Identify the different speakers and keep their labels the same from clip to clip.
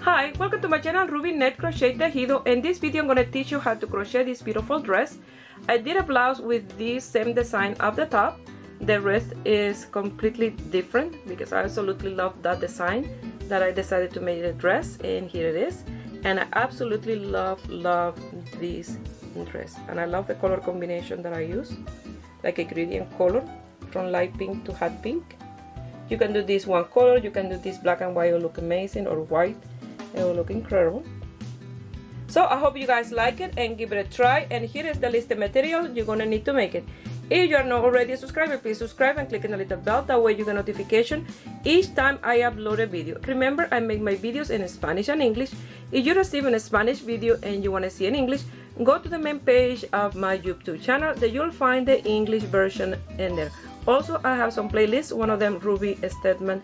Speaker 1: Hi, welcome to my channel Ruby Net Crochet Tejido. In this video I'm going to teach you how to crochet this beautiful dress. I did a blouse with this same design of the top. The rest is completely different because I absolutely love that design that I decided to make a dress, and here it is. And I absolutely love this dress, and I love the color combination that I use, like a gradient color from light pink to hot pink. You can do this one color, you can do this black and white, it will look amazing, or white, it will look incredible. So I hope you guys like it and give it a try. And here is the list of material you're gonna need to make it. If you are not already a subscriber, please subscribe and click on the little bell, that way you get notification each time I upload a video. Remember, I make my videos in Spanish and English. If you're receiving a Spanish video and you want to see in English, go to the main page of my YouTube channel, that you'll find the English version in there. Also, I have some playlists, one of them Ruby Stedman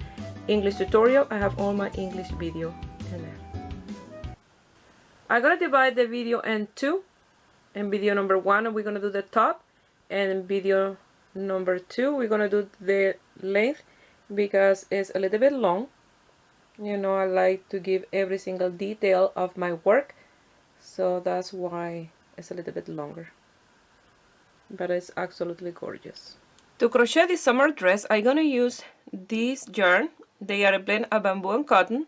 Speaker 1: English tutorial. I have all my English video in there. I'm gonna divide the video in two. In video number 1 we're gonna do the top, and in video number 2 we're gonna do the length, because it's a little bit long. You know, I like to give every single detail of my work, so that's why it's a little bit longer, but it's absolutely gorgeous. To crochet this summer dress, I'm gonna use this yarn. They are a blend of bamboo and cotton.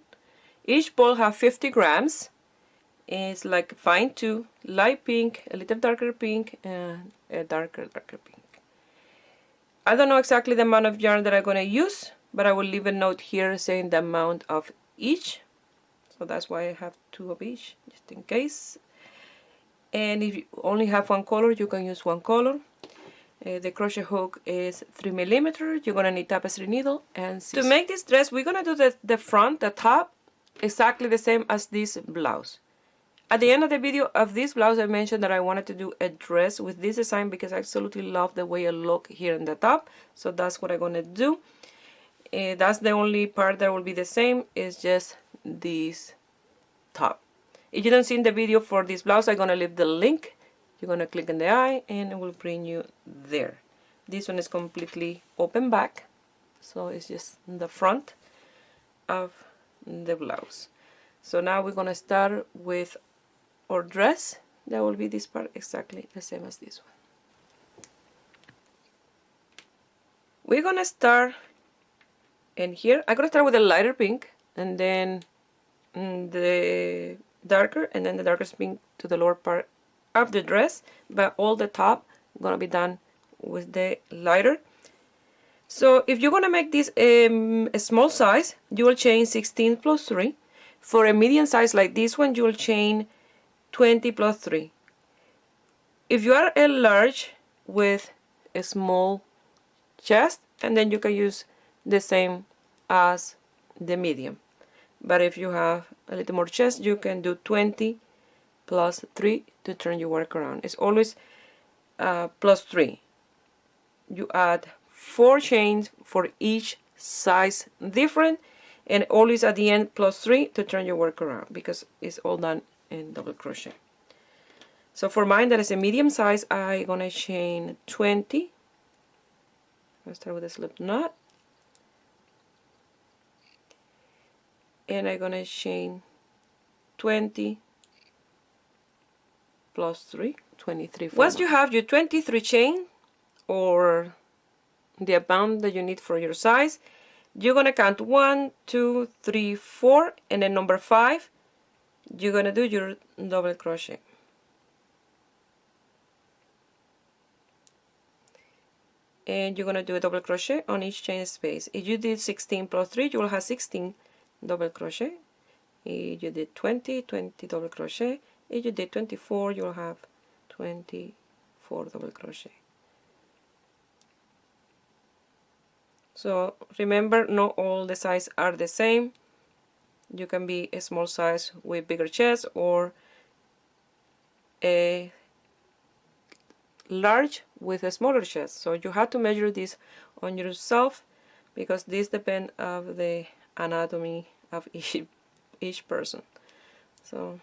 Speaker 1: Each ball have 50 grams. It's like fine two, light pink, a little darker pink, and a darker pink. I don't know exactly the amount of yarn that I'm gonna use, but I will leave a note here saying the amount of each. So that's why I have 2 of each, just in case. And if you only have one color, you can use one color. The crochet hook is 3mm. You're gonna need tapestry needle and scissors. To make this dress, we're gonna do the front, the top, exactly the same as this blouse. At the end of the video of this blouse, I mentioned that I wanted to do a dress with this design because I absolutely love the way it looks here in the top. So that's what I'm gonna do. That's the only part that will be the same, is just this top. If you don't see the video for this blouse, I'm gonna leave the link. You're gonna click in the eye and it will bring you there. This one is completely open back, so it's just the front of the blouse. So now we're gonna start with our dress. That will be this part, exactly the same as this one. We're gonna start in here. I'm gonna start with a lighter pink, and then the darker, and then the darkest pink to the lower part of the dress, but all the top gonna be done with the lighter. So if you're gonna make this a small size, you will chain 16 plus 3. For a medium size like this one, you will chain 20 plus 3. If you are a large with a small chest, and then you can use the same as the medium. But if you have a little more chest, you can do 20 plus 3 to turn your work around. It's always plus 3. You add 4 chains for each size different, and always at the end plus 3 to turn your work around, because it's all done in double crochet. So for mine, that is a medium size, I'm gonna chain 20. I'll start with a slip knot, and I'm gonna chain 20 plus 3, 23. Once you have your 23 chain, or the amount that you need for your size, you're gonna count 1, 2, 3, 4, and then number 5, you're gonna do your double crochet. And you're gonna do a double crochet on each chain space. If you did 16 plus 3, you will have 16 double crochet. If you did 20, 20 double crochet. If you did 24, you'll have 24 double crochet. So remember, not all the sizes are the same. You can be a small size with bigger chest, or a large with a smaller chest. So you have to measure this on yourself, because this depends on the anatomy of each person. So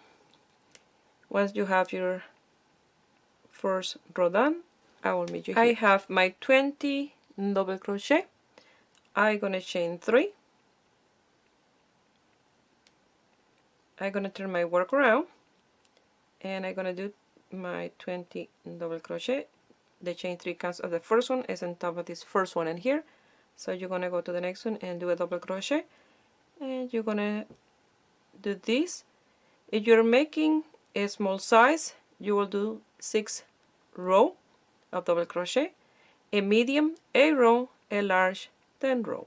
Speaker 1: once you have your first row done, I will meet you here. I have my 20 double crochet. I'm gonna chain 3, I'm gonna turn my work around and I'm gonna do my 20 double crochet. The chain 3 counts of the first one is on top of this first one in here, so you're gonna go to the next one and do a double crochet, and you're gonna do this. If you're making a small size, you will do 6 row of double crochet, a medium 8 row, a large 10 row.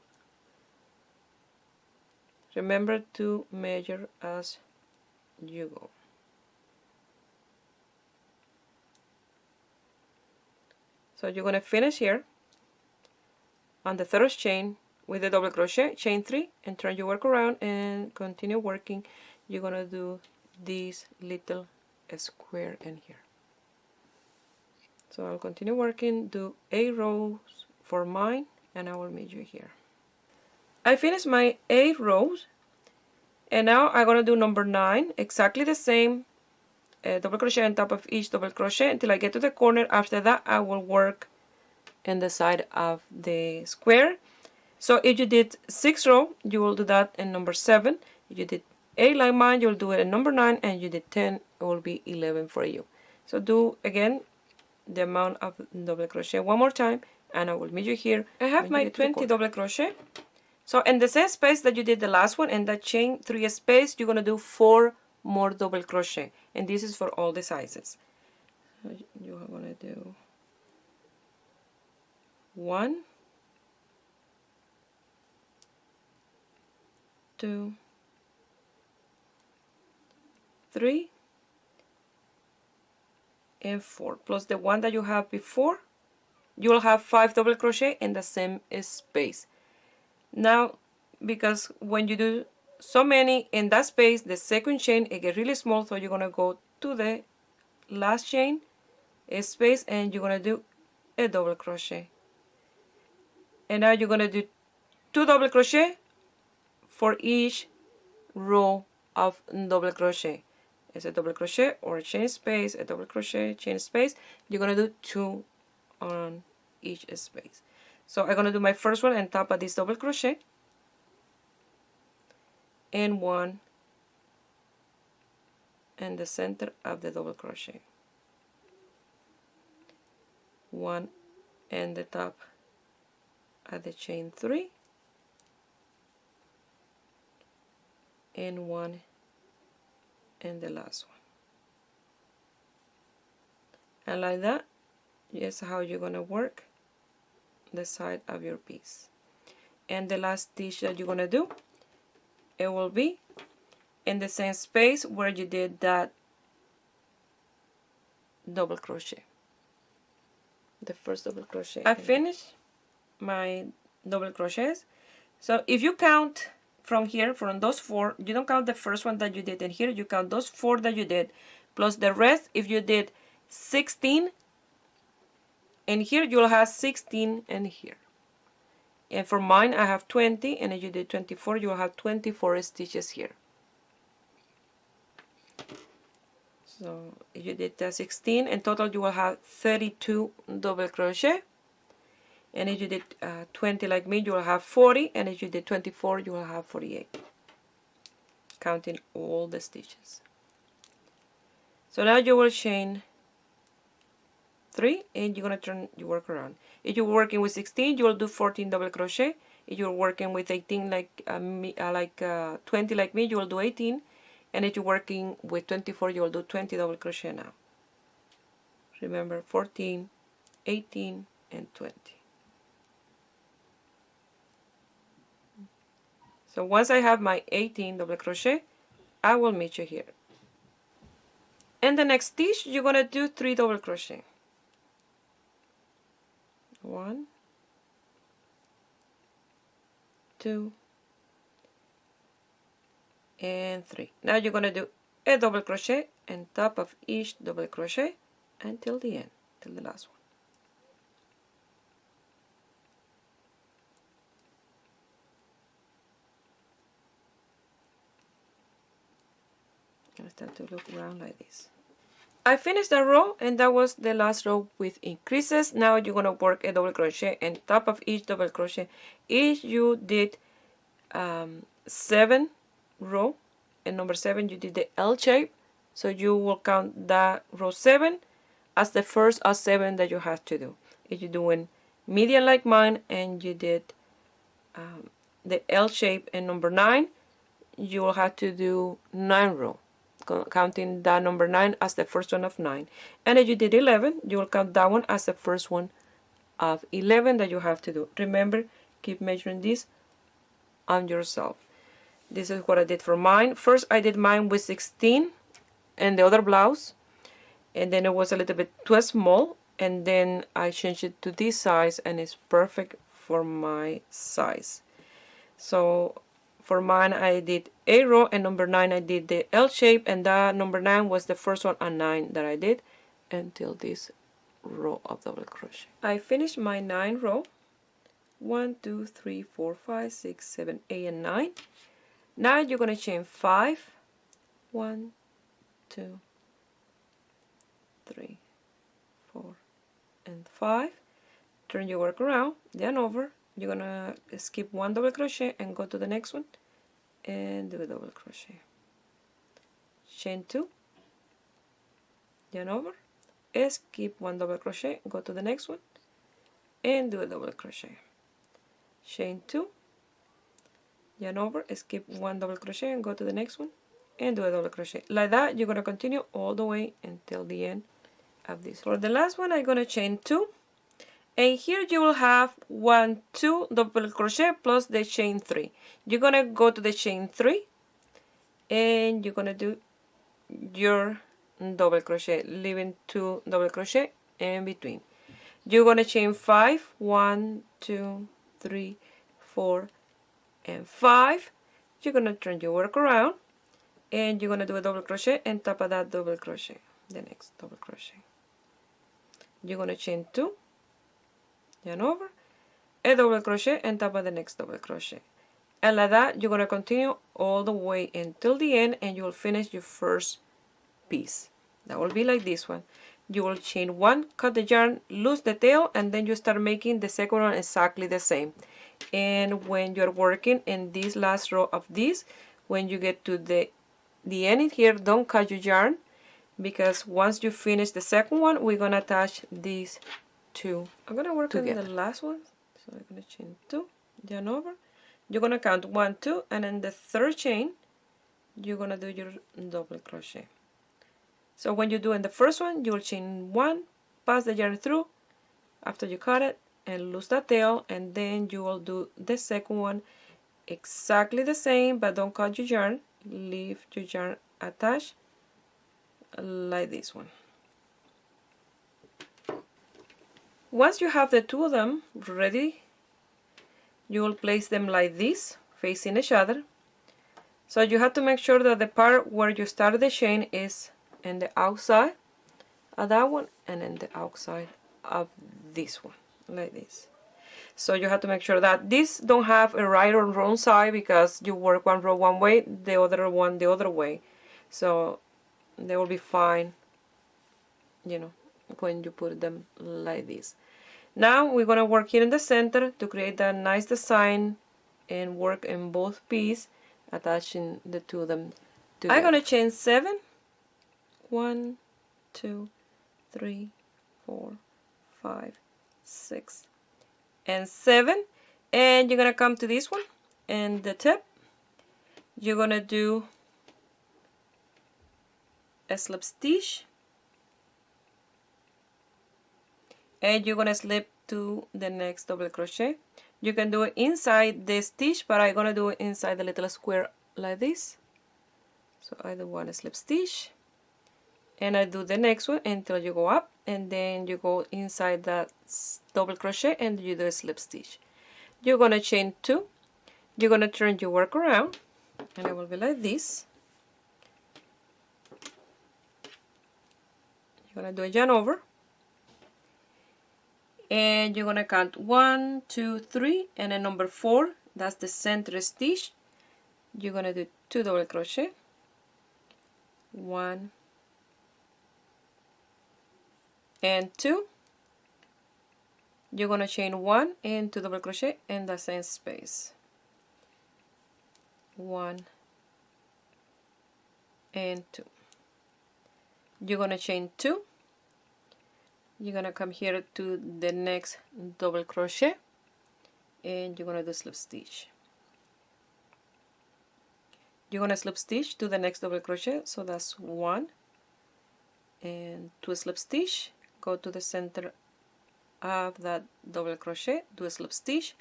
Speaker 1: Remember to measure as you go. So you're going to finish here on the third chain with the double crochet, chain 3, and turn your work around and continue working. You're going to do this little square in here. So I'll continue working, do 8 rows for mine, and I will meet you here. I finished my 8 rows, and now I'm going to do number 9, exactly the same, double crochet on top of each double crochet until I get to the corner. After that, I will work in the side of the square. So if you did 6 rows, you will do that in number 7. If you did 8 like mine, you'll do it in number 9, and you did 10, it will be 11 for you. So do again the amount of double crochet one more time, and I will meet you here. I have my 20 double crochet. So in the same space that you did the last one, in that chain 3 space, you're going to do 4 more double crochet, and this is for all the sizes. So you are going to do 1, 2, 3, and 4, plus the one that you have before. You will have 5 double crochet in the same space. Now, because when you do so many in that space, the second chain it gets really small, so you're going to go to the last chain space and you're going to do a double crochet. And now you're going to do 2 double crochet for each row of double crochet. It's a double crochet or a chain space, a double crochet, chain space. You're going to do 2 on each space. So I'm going to do my first one on top of this double crochet, and 1 in the center of the double crochet, 1 in the top of the chain 3, and 1 in the last one. And like that, yes, how you're going to work the side of your piece. And the last stitch that you're going to do, it will be in the same space where you did that double crochet, the first double crochet. I finished my double crochets. So if you count from here, from those 4, you don't count the first one that you did in here, you count those 4 that you did plus the rest. If you did 16 in here, you'll have 16 in here. And for mine, I have 20, and if you did 24, you'll have 24 stitches here. So if you did 16, in total you will have 32 double crochet. And if you did 20 like me, you will have 40, and if you did 24, you will have 48, counting all the stitches. So now you will chain 3, and you're going to turn your work around. If you're working with 16, you will do 14 double crochet. If you're working with 18 like 20 like me, you will do 18. And if you're working with 24, you will do 20 double crochet now. Remember, 14, 18, and 20. So once I have my 18 double crochet, I will meet you here. In the next stitch, you're going to do 3 double crochet. 1, 2, and 3. Now you're going to do a double crochet on top of each double crochet until the end, till the last one. I start to look around like this. I finished that row, and that was the last row with increases. Now you're going to work a double crochet on top of each double crochet. If you did 7 row and number 7 you did the L shape, so you will count that row 7 as the first of 7 that you have to do. If you're doing median like mine and you did the L shape and number 9, you will have to do 9 row, counting that number 9 as the first one of 9. And if you did 11, you will count that one as the first one of 11 that you have to do. Remember, keep measuring this on yourself. This is what I did for mine. First I did mine with 16 and the other blouse, and then it was a little bit too small, and then I changed it to this size and it's perfect for my size. So for mine I did 8 row, and number 9 I did the L shape, and that number 9 was the first one on 9 that I did until this row of double crochet. I finished my 9 row. 1, 2, 3, 4, 5, 6, 7, 8, and 9. Now you're going to chain 5. 1, 2, 3, 4, and 5. Turn your work around, then over. You're going to skip 1 double crochet and go to the next one and do a double crochet. Chain 2, then over. Skip 1 double crochet, go to the next one and do a double crochet. Chain 2, yarn over, skip 1 double crochet and go to the next one and do a double crochet. Like that you're going to continue all the way until the end of this. For the last one I'm going to chain 2, and here you will have 1, 2 double crochet plus the chain 3. You're going to go to the chain 3 and you're going to do your double crochet, leaving 2 double crochet in between. You're going to chain 5, 1, 2, 3, 4, and 5. You're going to turn your work around and you're going to do a double crochet and top of that double crochet, the next double crochet. You're going to chain 2, yarn over, a double crochet and top of the next double crochet. And like that you're going to continue all the way until the end, and you will finish your first piece. That will be like this one. You will chain 1, cut the yarn, lose the tail, and then you start making the second one exactly the same. And when you're working in this last row of this, when you get to the end here, don't cut your yarn, because once you finish the second one, we're going to attach these two. I'm going to work together on the last one. So I'm going to chain 2, yarn over. You're going to count 1, 2, and in the third chain, you're going to do your double crochet. So when you do in the first one, you will chain 1, pass the yarn through after you cut it and lose that tail, and then you will do the second one exactly the same, but don't cut your yarn. Leave your yarn attached like this one. Once you have the two of them ready, you will place them like this, facing each other. So you have to make sure that the part where you start the chain is in the outside of that one and in the outside of this one, like this. So you have to make sure that these don't have a right or wrong side, because you work one row one way, the other one the other way. So they will be fine, you know, when you put them like this. Now we're going to work here in the center to create that nice design and work in both pieces, attaching the two of them together. I'm going to chain 7. 1, 2, 3, 4, 5, 6, and 7. And you're going to come to this one, and the tip, you're going to do a slip stitch, and you're going to slip to the next double crochet. You can do it inside the stitch, but I'm going to do it inside the little square like this. So I do one slip stitch, and I do the next one until you go up, and then you go inside that double crochet and you do a slip stitch. You're going to chain 2, you're going to turn your work around, and it will be like this. You're going to do a yarn over, and you're going to count 1, 2, 3, and then number 4, that's the center stitch. You're going to do 2 double crochet, 1 and 2. You're going to chain 1 and 2 double crochet in the same space, 1 and 2. You're gonna chain 2. You're gonna come here to the next double crochet, and you're gonna do slip stitch. You're gonna slip stitch to the next double crochet, so that's 1 and 2 slip stitch. Go to the center of that double crochet, do a slip stitch,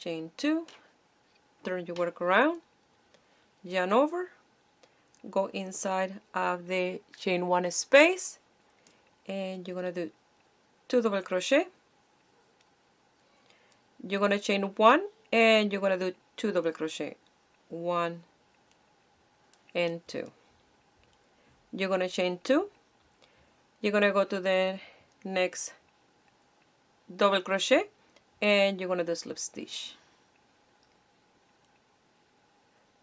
Speaker 1: chain 2, turn your work around, yarn over, go inside of the chain 1 space, and you're gonna do 2 double crochet. You're gonna chain 1 and you're gonna do 2 double crochet, 1 and 2. You're gonna chain 2. You're gonna go to the next double crochet and you're gonna do slip stitch.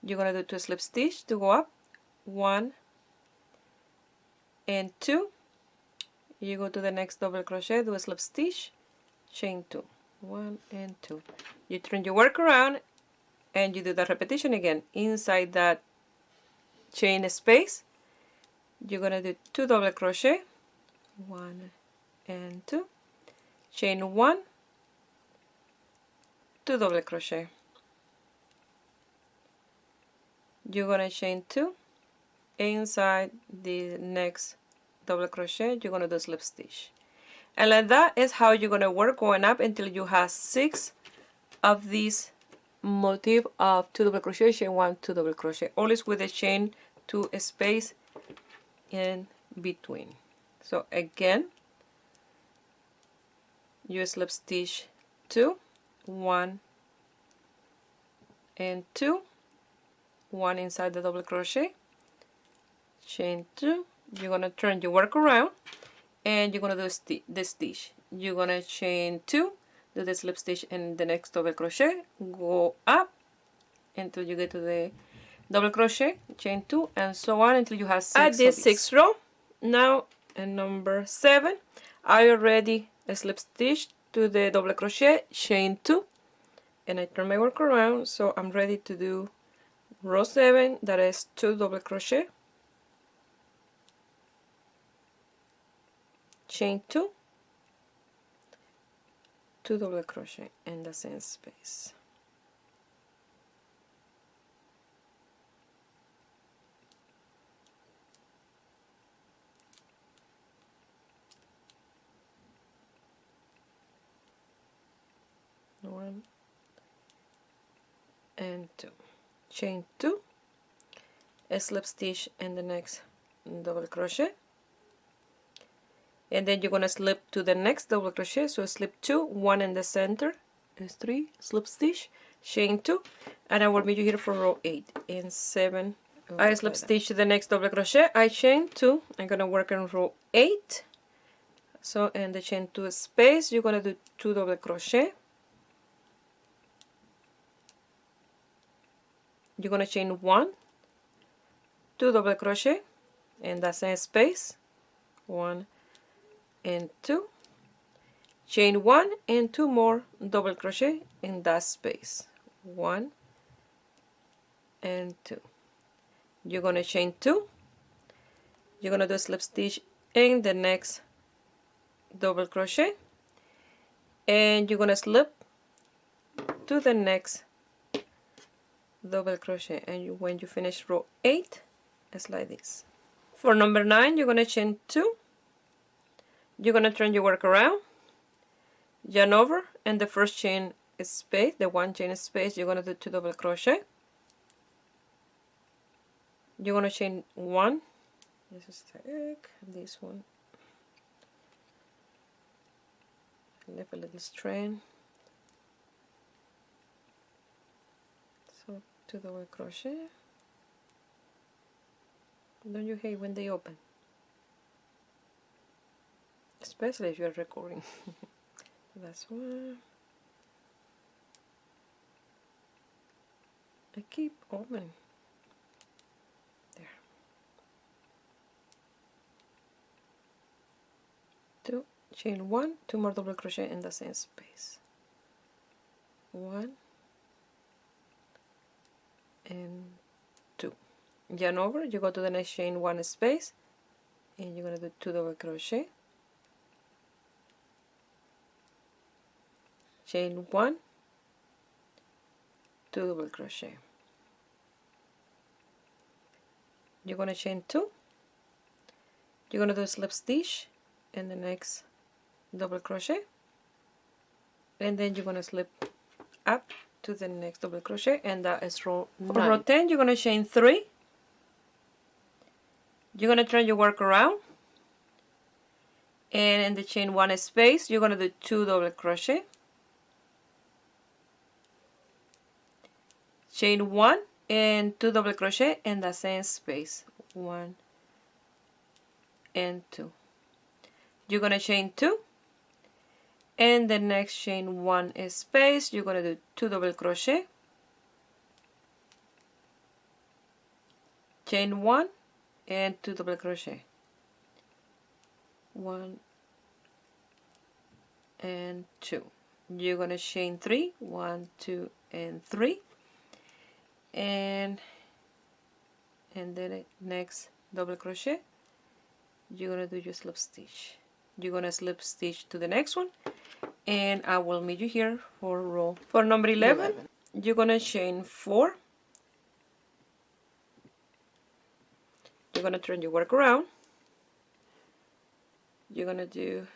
Speaker 1: You're gonna do 2 slip stitch to go up, 1 and 2. You go to the next double crochet, do a slip stitch, chain 2, 1 and 2. You turn your work around and you do that repetition again inside that chain space. You're gonna do 2 double crochet, 1 and 2, chain 1, 2 double crochet. You're gonna chain 2 inside the next double crochet. You're gonna do slip stitch, and like that is how you're gonna work going up until you have 6 of these motif of 2 double crochet, chain 1, 2 double crochet, always with a chain 2 space in between. So again, you slip stitch 2, 1 and 2, 1 inside the double crochet, chain 2. You're gonna turn your work around and you're gonna do the stitch. You're gonna chain 2, do the slip stitch in the next double crochet, go up until you get to the double crochet, chain 2, and so on until you have 6. I did 6 row. Now in number 7, I already slip stitched to the double crochet, chain 2, and I turn my work around, so I'm ready to do row 7, that is 2 double crochet, chain 2, 2 double crochet in the same space. One and 2, chain 2, a slip stitch in the next double crochet, and then you're gonna slip to the next double crochet, so slip 2, 1 in the center is 3, slip stitch, chain 2, and I will meet you here for row 8 and 7. I slip stitch to the next double crochet, I chain 2, I'm gonna work in row 8, so in the chain 2 space you're gonna do 2 double crochet. You're gonna chain 1, 2 double crochet in the same space, 1 and 2, chain 1 and 2 more double crochet in that space, 1 and 2. You're gonna chain 2, you're gonna do a slip stitch in the next double crochet, and you're gonna slip to the next double crochet, and when you finish row 8, it's like this. For number 9, you're gonna chain 2, you're gonna turn your work around, yarn over, and the first chain space, the 1 chain space, you're gonna do 2 double crochet. You're gonna chain 1, this is the egg, this one, leave a little strand, so 2 double crochet. Don't you hate when they open? Especially if you're recording. That's one. I keep opening. There. 2, chain 1, 2 more double crochet in the same space. 1 and 2. yarn over, you go to the next chain 1 space, and you're going to do 2 double crochet, chain 1, 2 double crochet. You're going to chain 2, you're going to do a slip stitch in the next double crochet, and then you're going to slip up to the next double crochet, and that is row 9. For row 10, you're going to chain 3, you're going to turn your work around, and in the chain 1 space, you're going to do 2 double crochet, chain 1 and 2 double crochet in the same space, 1 and 2. You're going to chain 2, and the next chain 1 space, you're going to do 2 double crochet, chain 1 and 2 double crochet, 1 and 2. You're going to chain 3, 1, 2 and 3, and then the next double crochet, you're going to do your slip stitch. You're going to slip stitch to the next one, and I will meet you here for row. For number 11, you're going to chain 4. You're going to turn your work around. You're going to do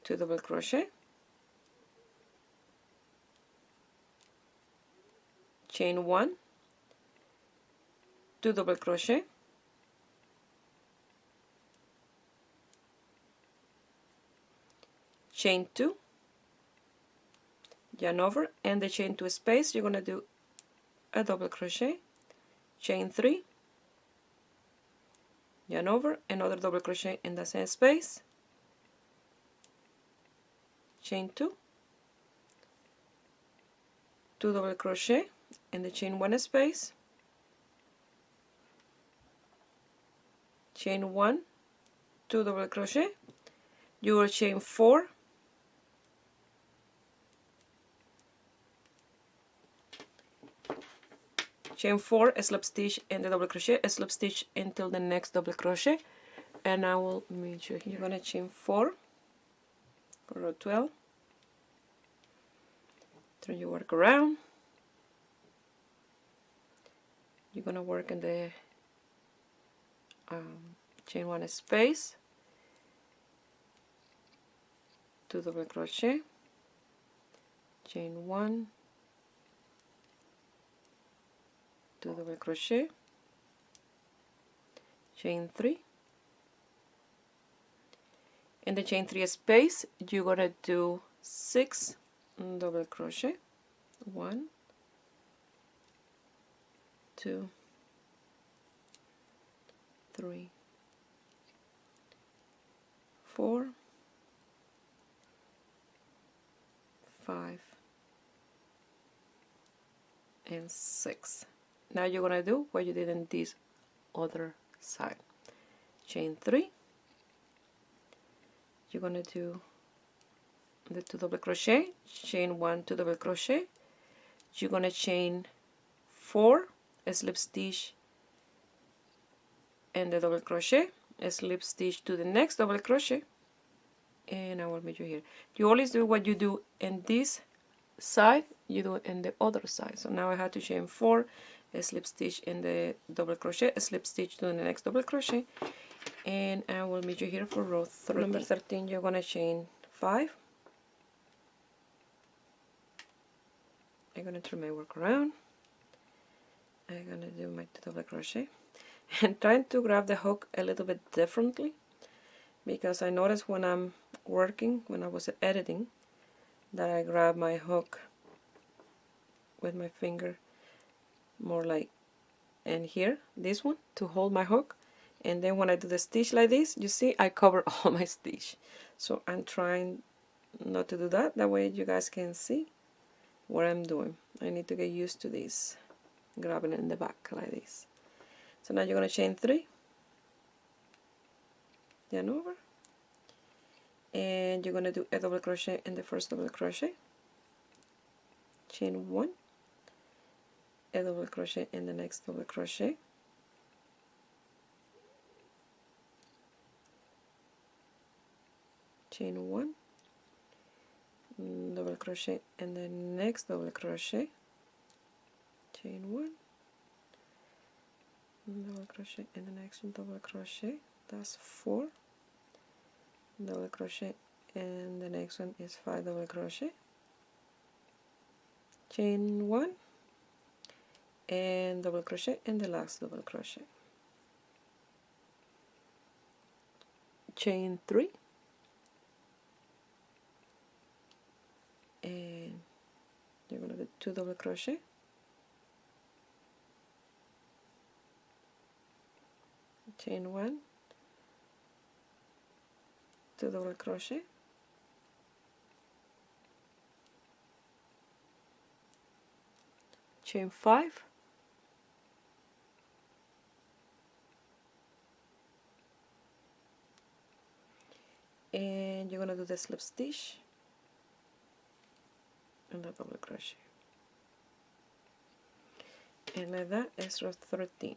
Speaker 1: 2 double crochet, chain 1, 2 double crochet, chain 2, yarn over, and the chain 2 space, you're going to do a double crochet, chain 3, yarn over, another double crochet in the same space, chain 2, 2 double crochet in the chain 1 space, chain 1, 2 double crochet, you will chain 4, chain 4, a slip stitch in the double crochet, a slip stitch until the next double crochet, and I will meet you here. You're going to chain 4 for row 12, turn your work around, you're going to work in the chain 1 space, 2 double crochet, chain 1, 2 double crochet, chain 3, in the chain 3 space, you're going to do 6 double crochet, 1, 2, 3, 4, 5, and 6. Now you're going to do what you did in this other side. Chain 3, you're going to do the 2 double crochet, chain 1, 2 double crochet, you're going to chain 4, a slip stitch and the double crochet, a slip stitch to the next double crochet, and I will meet you here. You always do what you do in this side, you do it in the other side. So now I have to chain 4, a slip stitch in the double crochet, a slip stitch to the next double crochet, and I will meet you here for row 13. Number 13, you're going to chain 5. I'm going to turn my work around. I'm going to do my 2 double crochet and trying to grab the hook a little bit differently, because I noticed when I'm working, when I was editing, that I grab my hook with my finger more like in here, this one, to hold my hook, and then when I do the stitch like this, you see I cover all my stitch. So I'm trying not to do that, that way you guys can see what I'm doing. I need to get used to this, grabbing it in the back like this. So now you're going to chain 3, yarn over, and you're going to do a double crochet in the first double crochet, chain 1, a double crochet in the next double crochet, chain 1, double crochet in the next double crochet, chain 1, double crochet in the next double crochet, that's 4, double crochet, and the next one is 5 double crochet, chain 1, and double crochet in the last double crochet, chain 3, and you're going to do 2 double crochet, chain 1, 2 double crochet, chain 5, and you're going to do the slip stitch and the double crochet, and like that is row 13.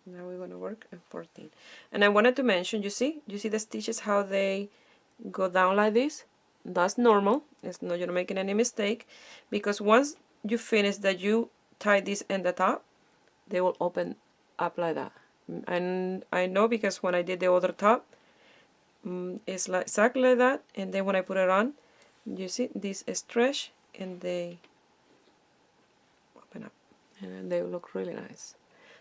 Speaker 1: Now we're going to work in 14. And I wanted to mention, you see the stitches, how they go down like this? That's normal. It's not, you're not making any mistake, because once you finish that, you tie this in the top, they will open up like that. And I know because when I did the other top, it's like exactly like that, and then when I put it on, you see this stretch and they open up, and they look really nice.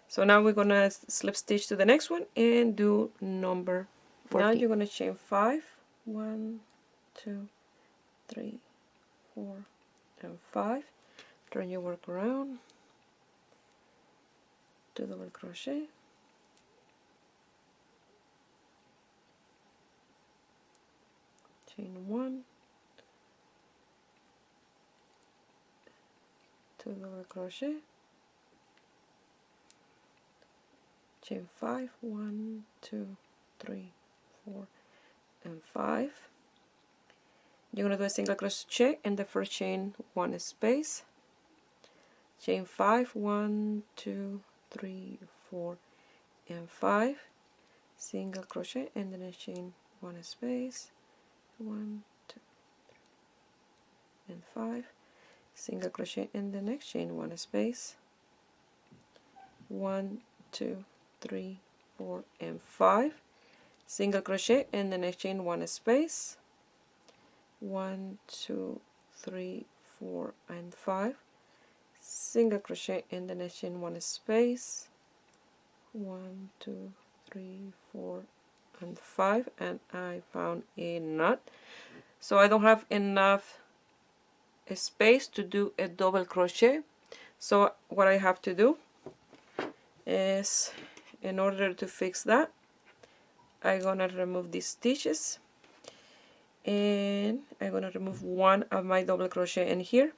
Speaker 1: So now we're gonna slip stitch to the next one and do number 14. Now you're gonna chain 5, 1, 2, 3, 4, and 5. Turn your work around, 2 double crochet, chain 1, 2 double crochet, chain 5, 1, 2, 3, 4, and 5. You're going to do a single crochet in the first chain 1 space, chain 5, 1, 2, 3, 4, and 5, single crochet, and then a chain 1 space, 1, 2, 3, and 5, single crochet in the next chain 1 space, 1, 2, 3, 4, and 5, single crochet in the next chain 1 space, 1, 2, 3, 4, and 5, single crochet in the next chain 1 space, 1, 2, 3, 4, and 5, and I found a knot, so I don't have enough space to do a double crochet. So what I have to do is, in order to fix that, I'm gonna remove these stitches, and I'm gonna remove one of my double crochet in here.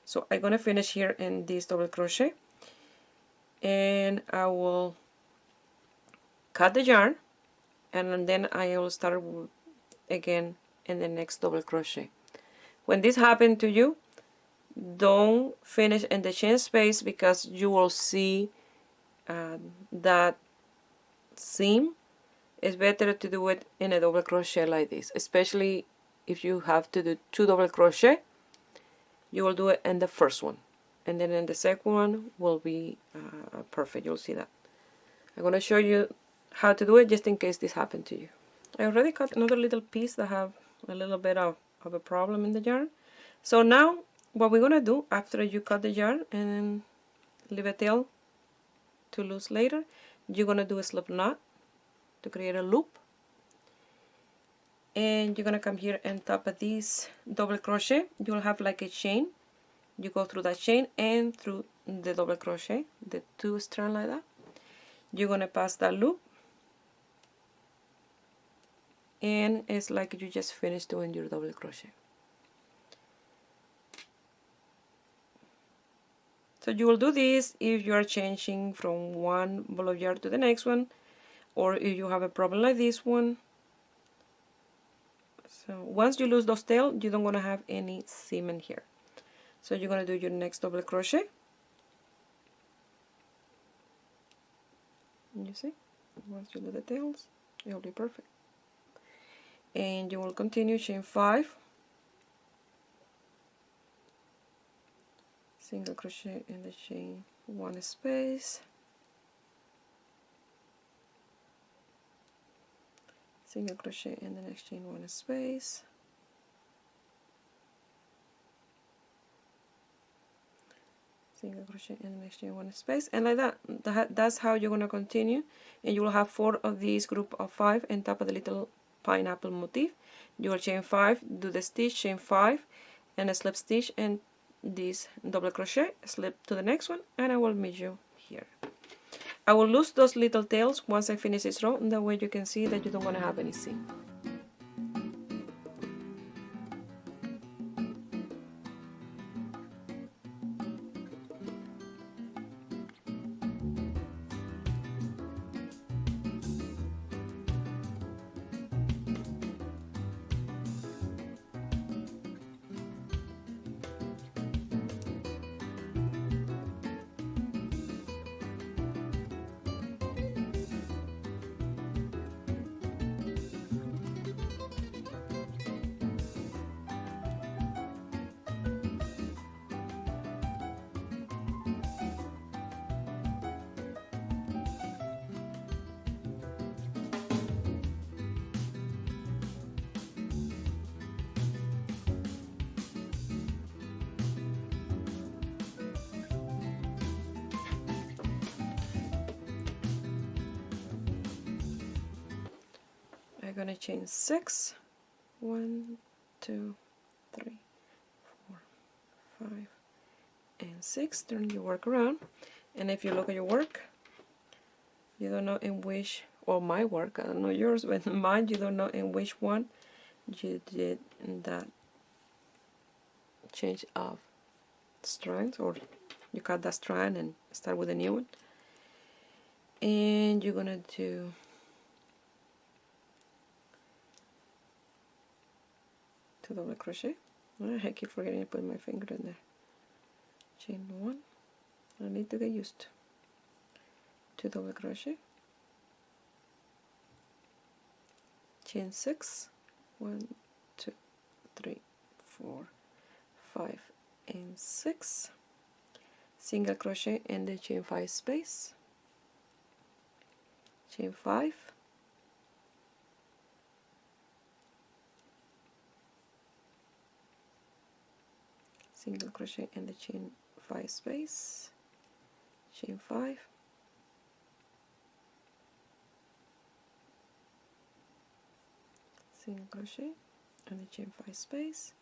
Speaker 1: So I'm gonna finish here in this double crochet, and I will cut the yarn, and then I will start again in the next double crochet. When this happens to you, don't finish in the chain space, because you will see that seam. It's better to do it in a double crochet like this, especially if you have to do 2 double crochet. You will do it in the first one, and then in the second one will be perfect. You'll see that. I'm going to show you how to do it just in case this happened to you. I already cut another little piece that have a little bit of a problem in the yarn. So now what we're going to do, after you cut the yarn and leave a tail to loose later, you're going to do a slip knot to create a loop, and you're going to come here and top of this double crochet. You'll have like a chain. You go through that chain and through the double crochet, the 2 strands like that. You're going to pass that loop, and it's like you just finished doing your double crochet. So you will do this if you are changing from one ball of yarn to the next one, or if you have a problem like this one. So once you lose those tails, you don't want to have any seam in here. So you're going to do your next double crochet. You see, once you do the tails, it will be perfect. and you will continue chain 5, single crochet in the chain 1 space, single crochet in the next chain 1 space, single crochet in the next chain 1 space, and like that's how you're going to continue. And you will have 4 of these group of 5 on top of the little pineapple motif. You will chain 5, do the stitch, chain 5, and a slip stitch, and this double crochet, slip to the next one, and I will meet you here. I will lose those little tails once I finish this row, and that way you can see that you don't want to have any seam. I'm gonna chain 6, 1, 2, 3, 4, 5, and 6. Turn your work around, and if you look at your work, you don't know in which, or my work, I don't know yours, but mine, you don't know in which one you did that change of strands, or you cut that strand and start with a new one. And you're gonna do double crochet. I keep forgetting to put my finger in there. Chain 1. I need to get used to double crochet. Chain 6. 1, 2, 3, 4, 5, and 6. Single crochet in the chain 5 space. Chain 5. Single crochet in the chain 5 space, chain 5, single crochet in the chain 5 space,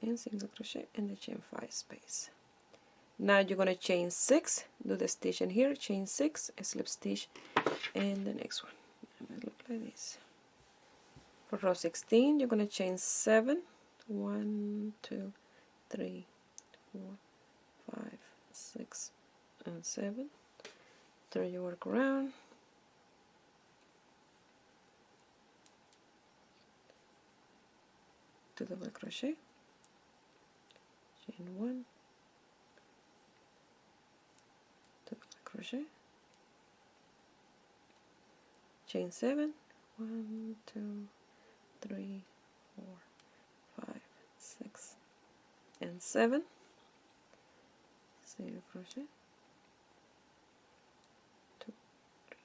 Speaker 1: and single crochet in the chain 5 space. Now you're going to chain 6, do the stitch in here, chain 6, a slip stitch in the next one. It might look like this. For row 16, you're going to chain 7, 1, 2, 3, 4, 5, 6, and 7. Turn your work around. To double crochet, chain 1, double crochet, chain 7, 1, 2, 3, 4, 5, 6, and 7. Single crochet, 2, 3,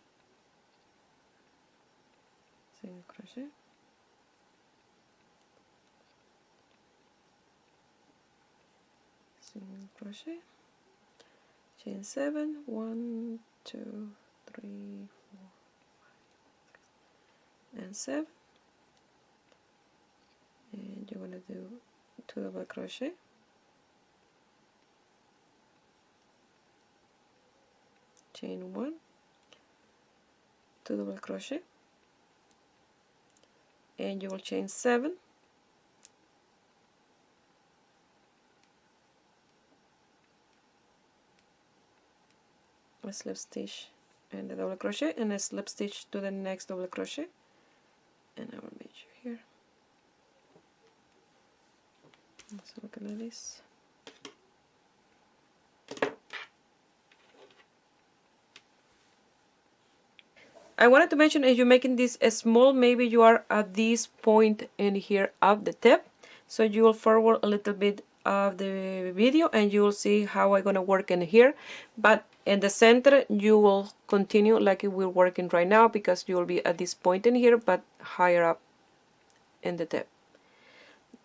Speaker 1: single crochet, single crochet, chain 7, 1, 2, 3, 4, 5, 6, and 7. And you're going to do 2 double crochet, chain 1, 2 double crochet, and you will chain 7, a slip stitch and a double crochet, and a slip stitch to the next double crochet, and I will meet you here. Let's look at this. I wanted to mention, if you're making this small, maybe you are at this point in here of the tip, so you will forward a little bit of the video and you will see how I'm gonna work in here, but in the center you will continue like we're working right now, because you will be at this point in here but higher up in the tip.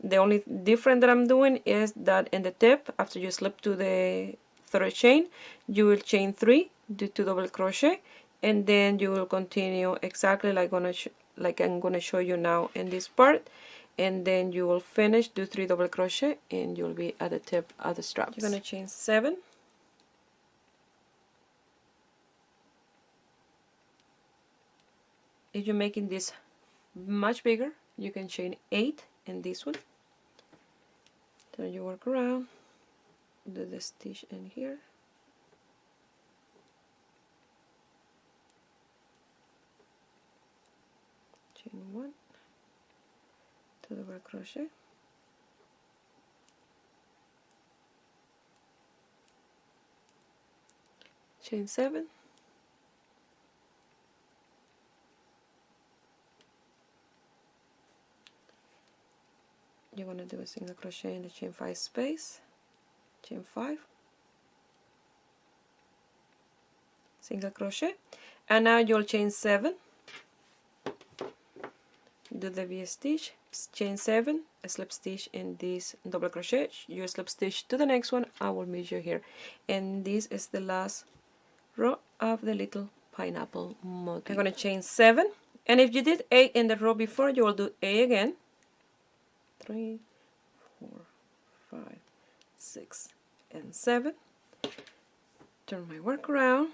Speaker 1: The only difference that I'm doing is that in the tip, after you slip to the third chain, you will chain 3, do 2 double crochet, and then you will continue exactly like I'm gonna show you now in this part, and then you will finish, do 3 double crochet, and you'll be at the tip of the straps. You're gonna chain 7. If you're making this much bigger, you can chain 8 in this one. Turn your work around, do the stitch in here, chain 1, 2 double crochet, chain 7, you're going to do a single crochet in the chain 5 space, chain 5, single crochet, and now you'll chain 7, do the V stitch, chain 7, a slip stitch in this double crochet, you slip stitch to the next one. I will measure here, and this is the last row of the little pineapple motif. I'm going to chain 7, and if you did 8 in the row before, you will do 8 again. 3, 4, 5, 6, and 7. Turn my work around.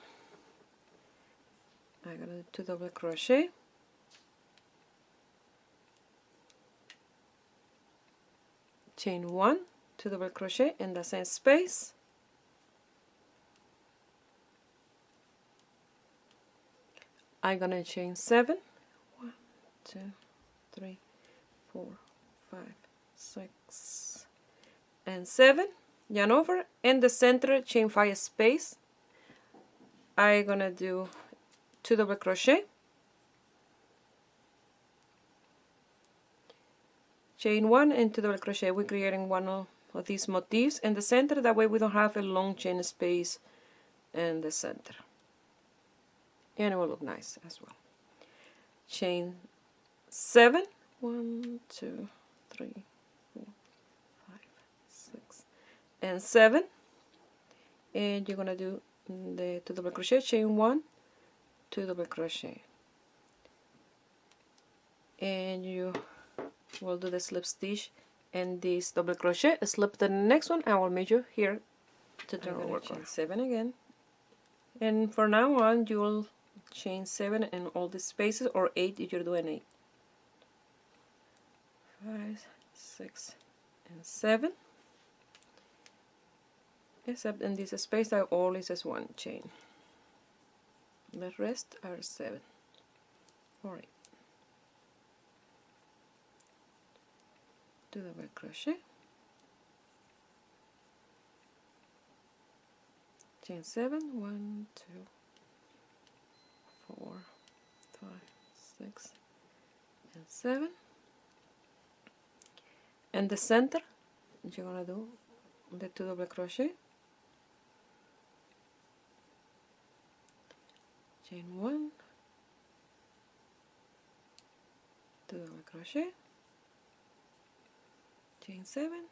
Speaker 1: I'm gonna do 2 double crochet, chain 1, 2 double crochet in the same space, I'm gonna chain 7, 1, 2, 3, 4, 5, 6, and 7, yarn over, in the center chain 5 space, I'm gonna do 2 double crochet, chain 1 and 2 double crochet. We're creating one of these motifs in the center, that way we don't have a long chain space in the center, and it will look nice as well. Chain 7, 1, 2, 3, 4, 5, 6, and 7, and you're gonna do the 2 double crochet, chain 1, 2 double crochet, and you will do the slip stitch and this double crochet, slip the next one. I will measure here to turn over. Chain 7 again, and for now on you will chain 7 in all the spaces, or 8 if you're doing 8. 5, 6, and 7, except in this space that always is 1 chain. The rest are 7 or 8. 2 double crochet, chain 7, 1, 2, 4, 5, 6, and 7. In the center, you're gonna do the 2 double crochet, chain 1, 2 double crochet, chain 7,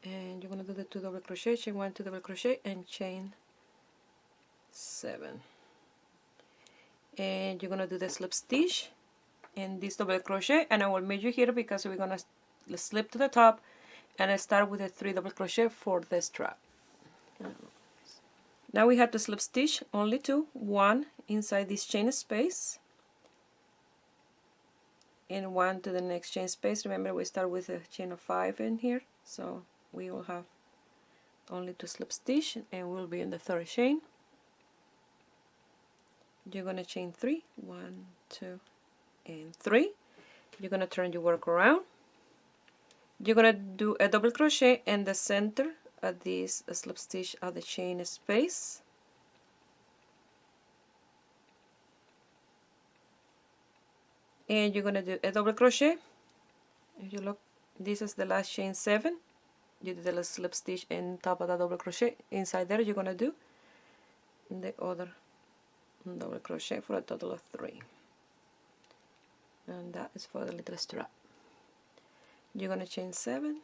Speaker 1: and you're gonna do the 2 double crochet, chain 1, 2 double crochet, and chain 7, and you're gonna do the slip stitch in this double crochet, and I will measure here because we're gonna slip to the top and I start with a 3 double crochet for the strap. Now we have to slip stitch only 2, 1 inside this chain space and 1 to the next chain space. Remember, we start with a chain of 5 in here, so we will have only 2 slip stitch and we'll be in the third chain. You're going to chain 3, 1, 2, and 3. You're going to turn your work around. You're going to do a double crochet in the center at this slip stitch at the chain space. And you're going to do a double crochet. If you look, this is the last chain 7. You do the little slip stitch in top of the double crochet. Inside there you're going to do the other double crochet for a total of 3. And that is for the little strap. You're going to chain 7.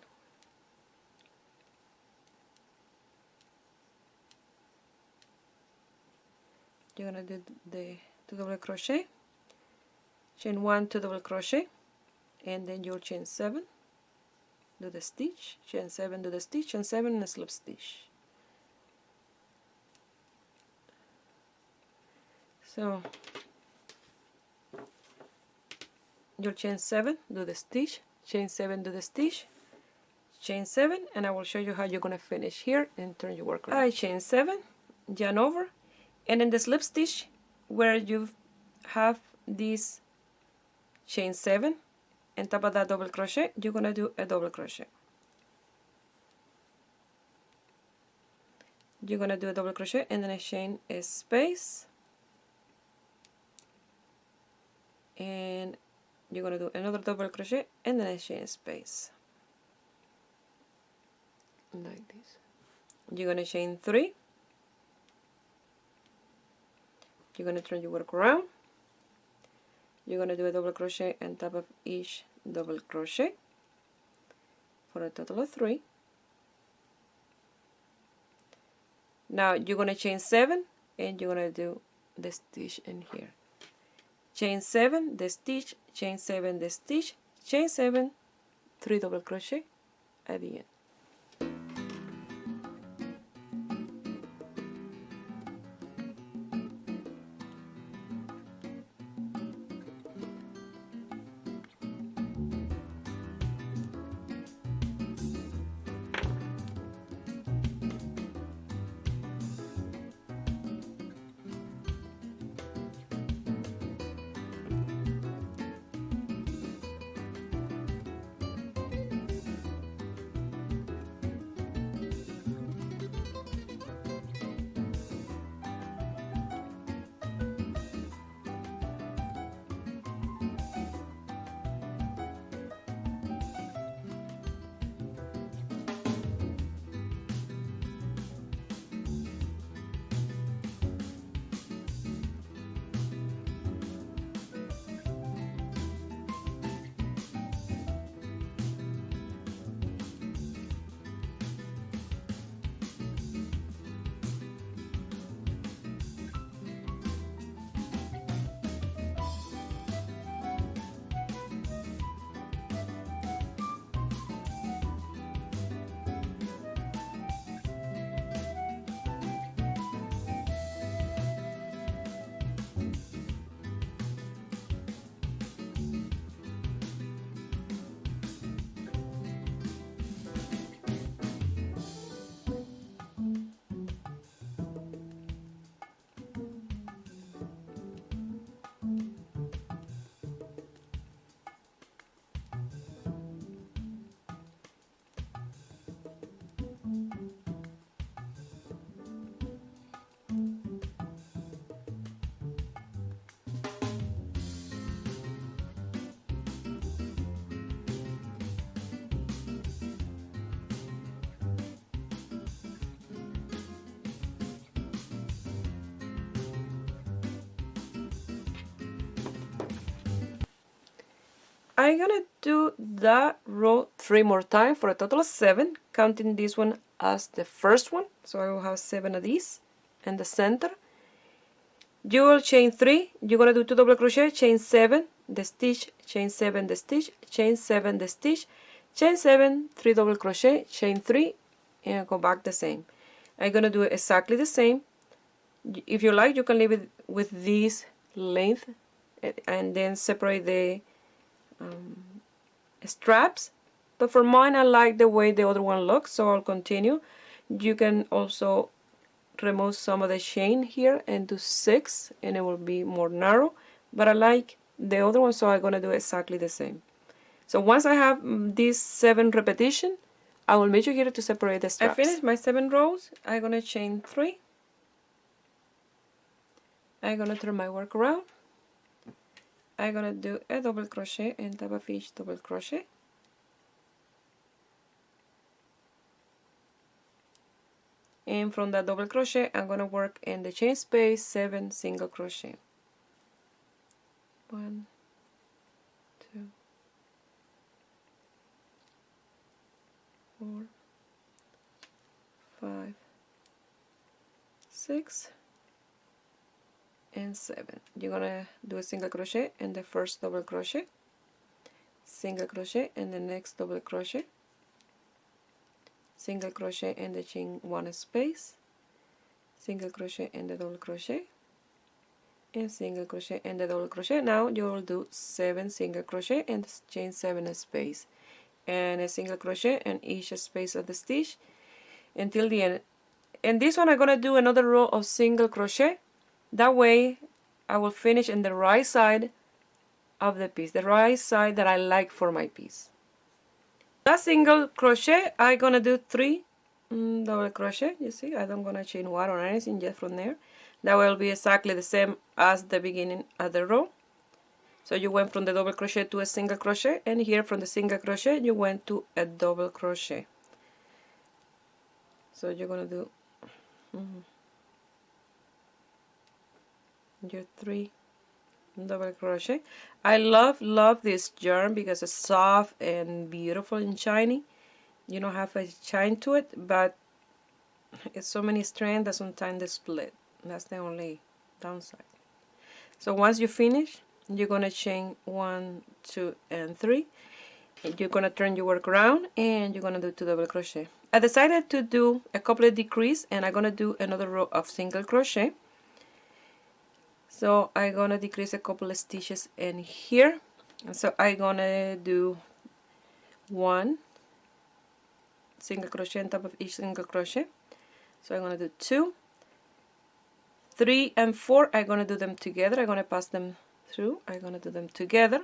Speaker 1: You're going to do the 2 double crochet, chain 1, 2 double crochet, and then you'll chain 7, do the stitch, chain 7, do the stitch, chain 7, and a slip stitch. So you'll chain 7, do the stitch, chain 7, do the stitch, chain 7, and I will show you how you're going to finish here and turn your work around. Alright, chain 7, yarn over, and in the slip stitch where you have this chain 7 and top of that double crochet, you're going to do a double crochet. You're going to do a double crochet and then a chain a space, and you're going to do another double crochet and then a chain space like this. You're going to chain 3. You're going to turn your work around. You're going to do a double crochet on top of each double crochet for a total of 3. Now you're going to chain 7 and you're going to do the stitch in here. Chain 7, the stitch, chain 7, the stitch, chain 7, 3 double crochet at the end. I'm gonna do that row 3 more times for a total of 7, counting this one as the first one. So I will have 7 of these in the center. You will chain 3, you're gonna do 2 double crochet, chain 7, the stitch, chain 7, the stitch, chain 7, the stitch, chain 7, 3 double crochet, chain 3, and go back the same. I'm gonna do exactly the same. If you like, you can leave it with this length and then separate the straps, but for mine I like the way the other one looks, so I'll continue. You can also remove some of the chain here and do 6 and it will be more narrow, but I like the other one, so I'm gonna do exactly the same. So once I have this 7 repetition, I will meet you here to separate the straps. I finished my 7 rows. I'm gonna chain 3. I'm gonna turn my work around. I'm gonna do a double crochet in top of each double crochet. And from that double crochet, I'm gonna work in the chain space 7 single crochet. 1, 2, 4, 5, 6, and 7. You're gonna do a single crochet in the first double crochet, single crochet in the next double crochet, single crochet in the chain 1 space, single crochet in the double crochet, and single crochet in the double crochet. Now you will do 7 single crochet and chain 7 space, and a single crochet in each space of the stitch until the end. In this one I'm gonna do another row of single crochet. That way I will finish in the right side of the piece, the right side that I like for my piece. That single crochet I'm gonna do 3 double crochet. You see, I don't gonna chain 1 or anything just from there. That will be exactly the same as the beginning of the row. So you went from the double crochet to a single crochet, and here from the single crochet you went to a double crochet. So you're gonna do your 3 double crochet. I love this yarn because it's soft and beautiful and shiny. You don't have a shine to it, but it's so many strands that sometimes they split. That's the only downside. So once you finish, you're gonna chain 1, 2, and 3. You're gonna turn your work around and you're gonna do 2 double crochet. I decided to do a couple of decrease, and I'm gonna do another row of single crochet. So I'm gonna decrease a couple of stitches in here. And so I'm gonna do 1 single crochet on top of each single crochet. So I'm gonna do 2, 3, and 4. I'm gonna do them together. I'm gonna pass them through. I'm gonna do them together,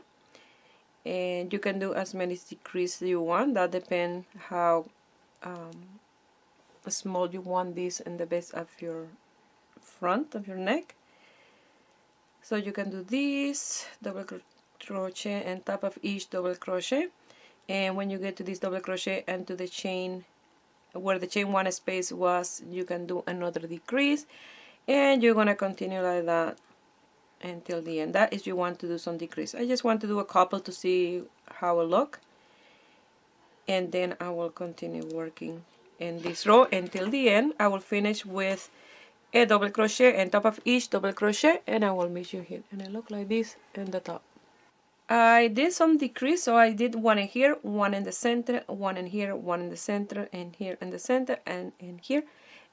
Speaker 1: and you can do as many decreases you want. That depends how small you want this in the base of your front of your neck. So you can do this double crochet on top of each double crochet, and when you get to this double crochet and to the chain where the chain 1 space was, you can do another decrease, and you're gonna continue like that until the end. That is, you want to do some decrease. I just want to do a couple to see how it look, and then I will continue working in this row until the end. I will finish with a double crochet on top of each double crochet, and I will meet you here, and it look like this in the top. I did some decrease, so I did 1 in here, 1 in the center, 1 in here, 1 in the center, and here in the center, and in here.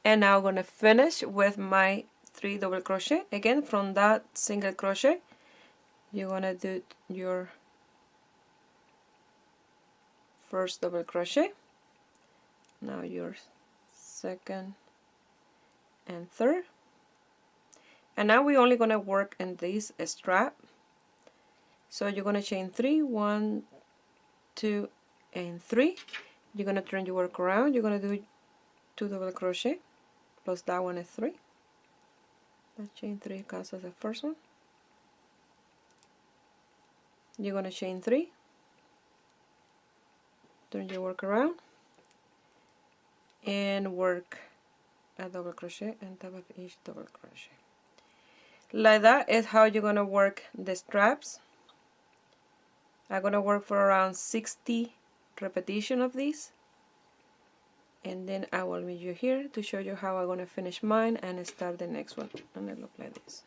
Speaker 1: And now I'm gonna finish with my 3 double crochet. Again, from that single crochet you're gonna do your first double crochet, now your second and third, and now we're only gonna work in this strap. So you're gonna chain 3, 1, 2, and 3. You're gonna turn your work around. You're gonna do 2 double crochet plus that one is 3. That chain 3 counts as the first one. You're gonna chain 3, turn your work around, and work a double crochet on top of each double crochet. Like that is how you're gonna work the straps. I'm gonna work for around 60 repetition of these, and then I will meet you here to show you how I'm gonna finish mine and start the next one. And it look like this.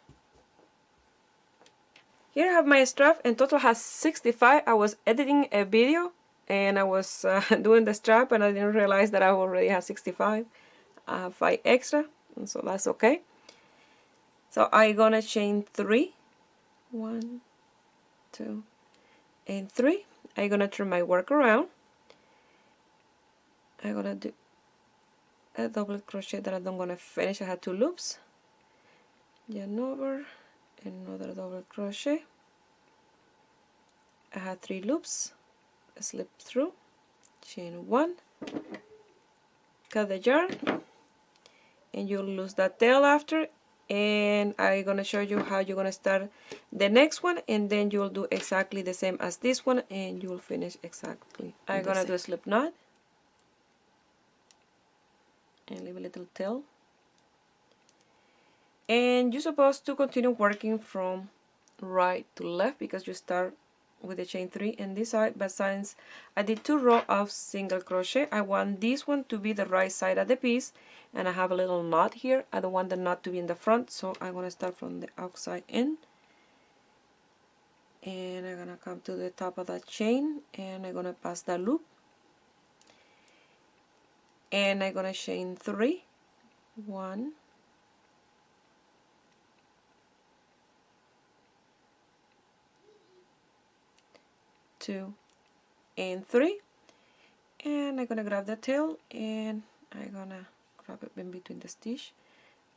Speaker 1: Here I have my strap. In total has 65. I was editing a video and I was doing the strap, and I didn't realize that I already have 65. I have 5 extra, and so that's okay. So I'm gonna chain 3, 1, 2, and 3. I'm gonna turn my work around. I'm gonna do a double crochet that I'm gonna finish. I had 2 loops, yarn over, another double crochet. I had 3 loops, slip through, chain 1, cut the yarn, and you'll lose that tail after, and I'm gonna show you how you're gonna start the next one, and then you'll do exactly the same as this one, and you'll finish exactly. I'm gonna do a slip knot and leave a little tail, and you're supposed to continue working from right to left because you start with the chain 3 in this side, but since I did 2 rows of single crochet, I want this one to be the right side of the piece, and I have a little knot here. I don't want the knot to be in the front, so I'm going to start from the outside in, and I'm going to come to the top of that chain, and I'm going to pass that loop, and I'm going to chain 3, 1, 2, and 3, and I'm gonna grab the tail, and I'm gonna grab it in between the stitch.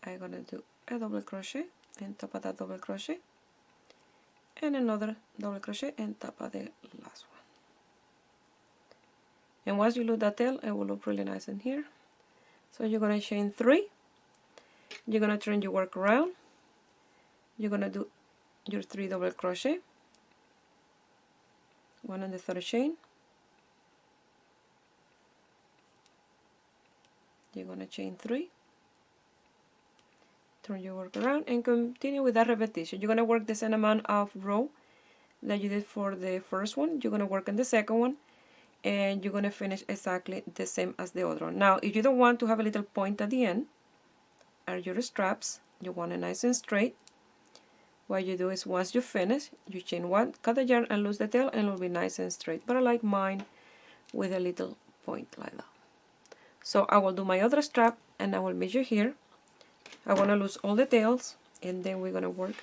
Speaker 1: I'm gonna do a double crochet on top of that double crochet, and another double crochet on top of the last one. And once you lose that tail, it will look really nice in here. So you're gonna chain 3, you're gonna turn your work around, you're gonna do your 3 double crochet, 1 on the 3rd chain, you're going to chain 3, turn your work around, and continue with that repetition. You're going to work the same amount of row that you did for the first one. You're going to work on the second one, and you're going to finish exactly the same as the other one. Now if you don't want to have a little point at the end are your straps, you want it nice and straight. What you do is once you finish, you chain 1, cut the yarn and lose the tail, and it will be nice and straight. But I like mine with a little point like that. So I will do my other strap, and I will measure here. I want to lose all the tails, and then we're going to work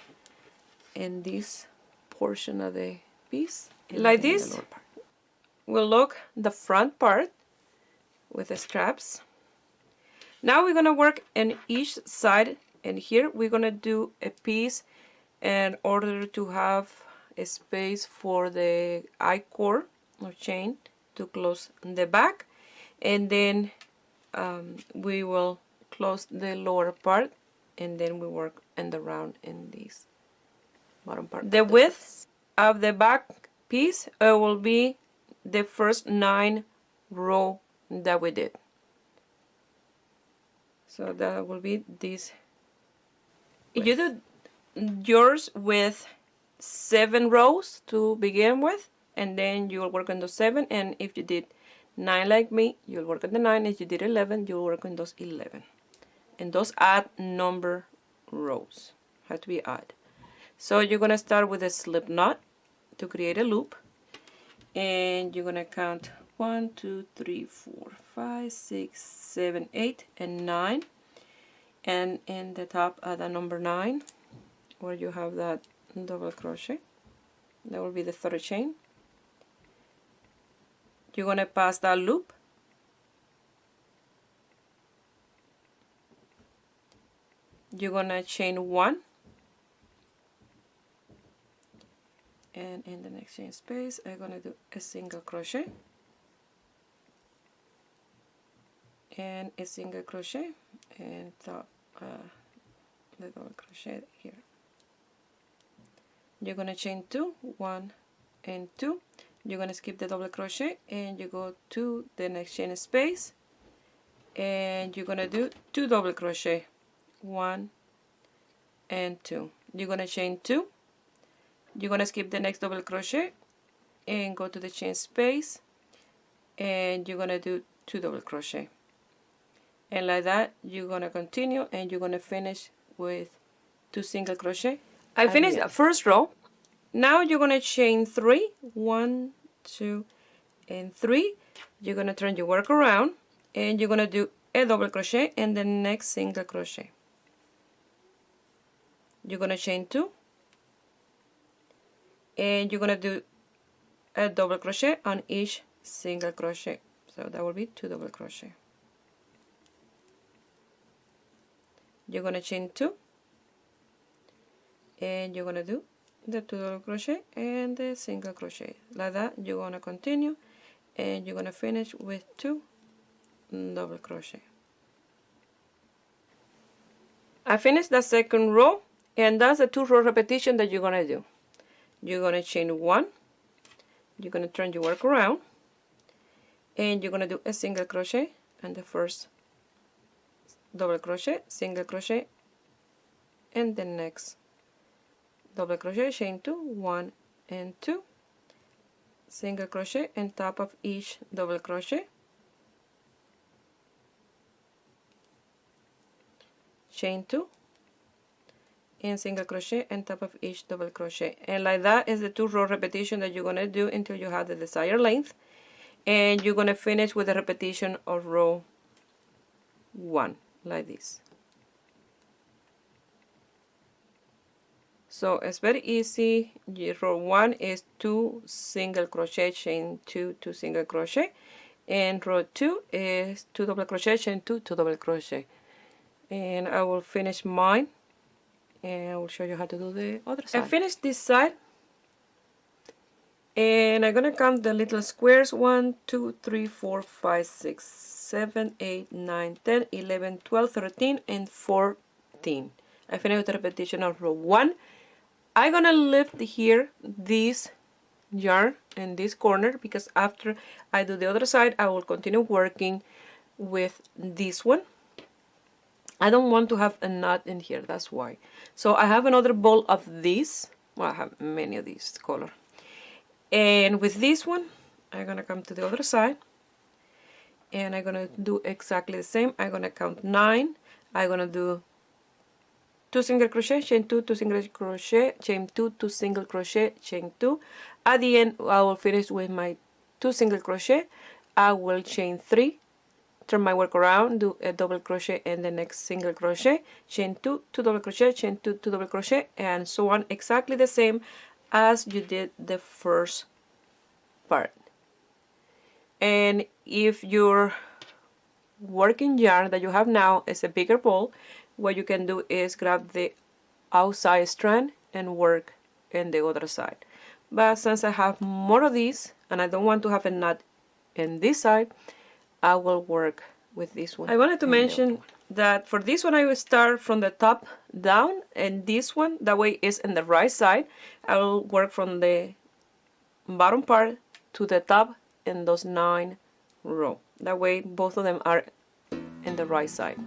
Speaker 1: in this portion of the piece. Like this will look the front part with the straps. Now we're going to work in each side, and here we're going to do a piece in order to have a space for the I-cord or chain to close the back, and then we will close the lower part, and then we work in the round in this bottom part. The width of the back piece will be the first 9 row that we did. So that will be this. If you do yours with 7 rows to begin with, and then you will work on those 7, and if you did 9 like me, you'll work on the 9. If you did 11, you'll work on those 11, and those odd number rows have to be odd. So you're gonna start with a slip knot to create a loop, and you're gonna count 1, 2, 3, 4, 5, 6, 7, 8, and 9, and in the top of the number 9 where you have that double crochet, that will be the 3rd chain. You're going to pass that loop, you're going to chain 1, and in the next chain space I'm going to do a single crochet and a single crochet, and top the double crochet here. You're going to chain 2, 1 and 2. You're going to skip the double crochet, and you go to the next chain space, and you're going to do 2 double crochet, 1 and 2. You're going to chain 2. You're going to skip the next double crochet and go to the chain space, and you're going to do 2 double crochet, and like that you're going to continue, and you're going to finish with 2 single crochet. I finished the first row. Now you're going to chain 3, 1, 2 and 3. You're going to turn your work around, and you're going to do a double crochet and the next single crochet. You're going to chain 2, and you're going to do a double crochet on each single crochet. So that will be 2 double crochet. You're going to chain 2, and you're going to do the 2 double crochet and the single crochet. Like that you're going to continue, and you're going to finish with 2 double crochet. I finished the second row, and that's the 2 row repetition that you're gonna do. You're gonna chain 1, you're gonna turn your work around, and you're gonna do a single crochet and the first double crochet, single crochet, and the next double crochet, chain 2, 1 and 2, single crochet on top of each double crochet, chain 2, and single crochet on top of each double crochet. And like that is the 2 row repetition that you're going to do until you have the desired length, and you're going to finish with a repetition of row 1 like this. So it's very easy. Row 1 is 2 single crochet, chain 2, 2 single crochet, and row 2 is 2 double crochet, chain 2, 2 double crochet. And I will finish mine, and I will show you how to do the other side. I finished this side, and I'm gonna count the little squares: 1, 2, 3, 4, 5, 6, 7, 8, 9, 10, 11, 12, 13, and 14. I finished with the repetition of row 1. I'm gonna lift here this yarn in this corner, because after I do the other side I will continue working with this one. I don't want to have a knot in here, that's why. So I have another ball of this. Well, I have many of these color, and with this one I'm gonna come to the other side, and I'm gonna do exactly the same. I'm gonna count 9. I'm gonna do 2 single crochet, chain 2, 2 single crochet, chain 2, 2 single crochet, chain 2. At the end I will finish with my 2 single crochet. I will chain 3, turn my work around, do a double crochet in the next single crochet, chain 2, 2 double crochet, chain 2, 2 double crochet, and so on, exactly the same as you did the first part. And if your working yarn that you have now is a bigger ball, what you can do is grab the outside strand and work in the other side. But since I have more of these and I don't want to have a knot in this side, I will work with this one. I wanted to mention that for this one I will start from the top down, and this one, that way, is in the right side. I will work from the bottom part to the top in those 9 rows. That way both of them are in the right side.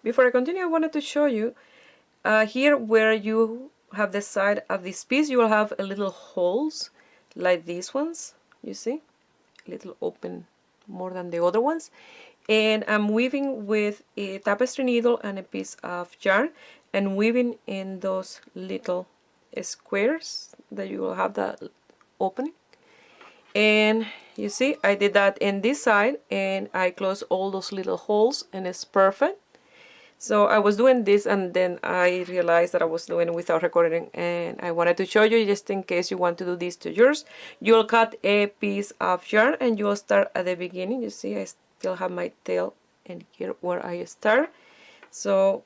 Speaker 1: Before I continue, I wanted to show you here where you have the side of this piece, you will have a little holes like these ones, you see, a little open more than the other ones. And I'm weaving with a tapestry needle and a piece of yarn and weaving in those little squares that you will have that opening. And you see, I did that in this side and I closed all those little holes and it's perfect. So I was doing this and then I realized that I was doing it without recording, and I wanted to show you just in case you want to do this to yours. You'll cut a piece of yarn and you'll start at the beginning. You see I still have my tail and here where I start. So,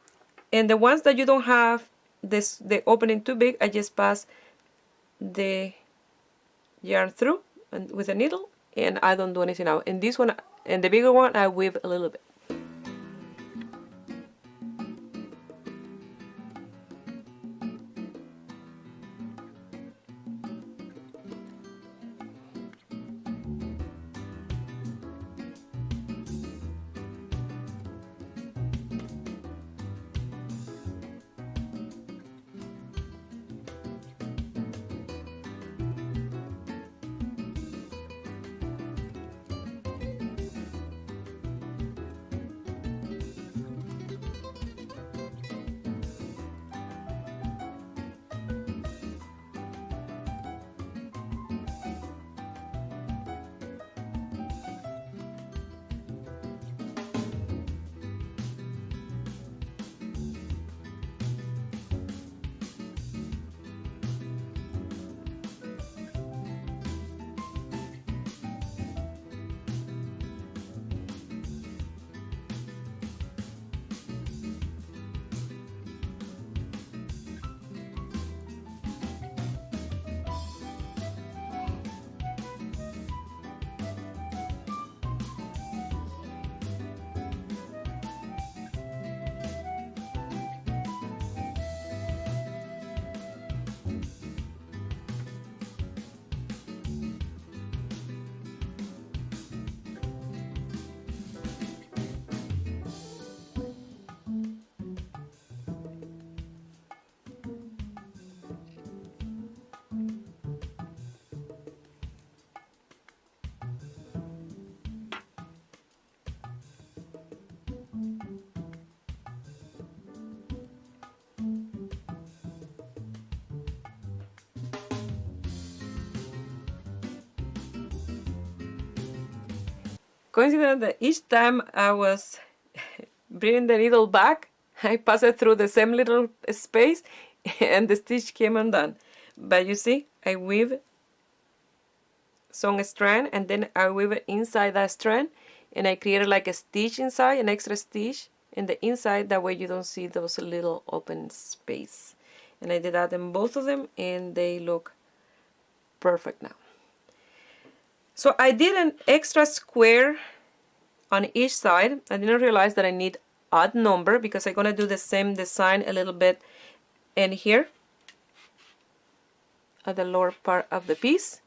Speaker 1: and the ones that you don't have the opening too big, I just pass the yarn through and with a needle and I don't do anything now. In this one, and the bigger one, I weave a little bit. Coincident that each time I was bringing the needle back, I passed it through the same little space and the stitch came undone. But you see, I weave some strand and then I weave it inside that strand and I created like a stitch inside, an extra stitch in the inside, that way you don't see those little open space. And I did that in both of them and they look perfect now. So I did an extra square on each side. I didn't realize that I need odd number because I'm going to do the same design a little bit in here at the lower part of the piece.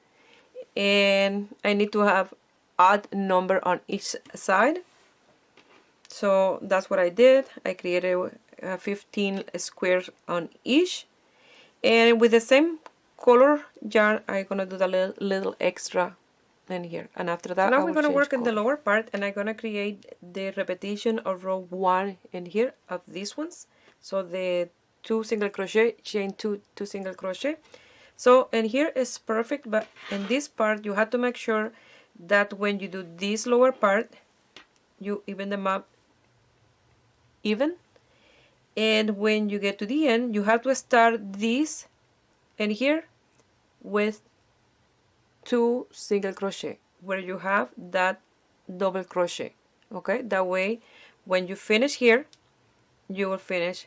Speaker 1: And I need to have odd number on each side. So that's what I did. I created 15 squares on each. And with the same color yarn, I'm going to do the little extra in here, and after that now we're going to work in the lower part and I'm going to create the repetition of row 1 in here of these ones. So the 2 single crochet, chain 2 single crochet. So in here is perfect, but in this part you have to make sure that when you do this lower part you even them up even, and when you get to the end you have to start this in here with 2 single crochet where you have that double crochet. Okay, that way when you finish here you will finish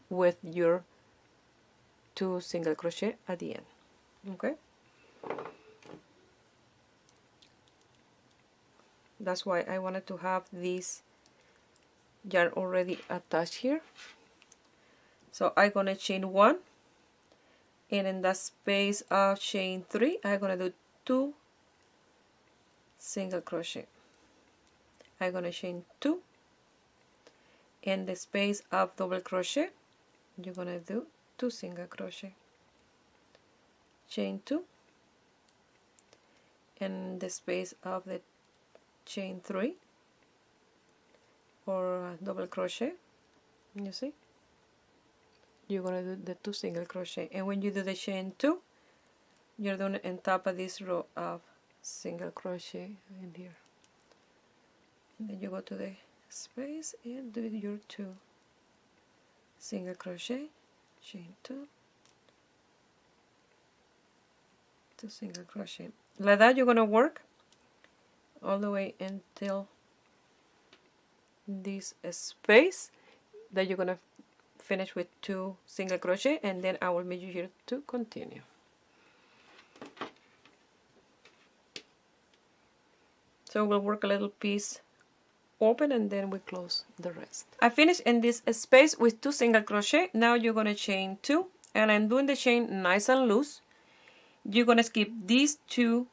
Speaker 1: with your 2 single crochet at the end. Okay, that's why I wanted to have this yarn already attached here. So I'm gonna chain 1 and in that space of chain 3 I'm gonna do 2 single crochet. I'm gonna chain 2 in the space of double crochet you're gonna do 2 single crochet, chain 2, in the space of the chain 3 or double crochet, you see, you're gonna do the 2 single crochet, and when you do the chain 2 you're doing it on top of this row of single crochet in here, and then you go to the space and do your 2 single crochet, chain 2, 2 single crochet. Like that you're gonna work all the way until this space that you're gonna finish with 2 single crochet, and then I will meet you here to continue. So we'll work a little piece open and then we close the rest. I finished in this space with 2 single crochet. Now you're gonna chain 2, and I'm doing the chain nice and loose. You're gonna skip these 2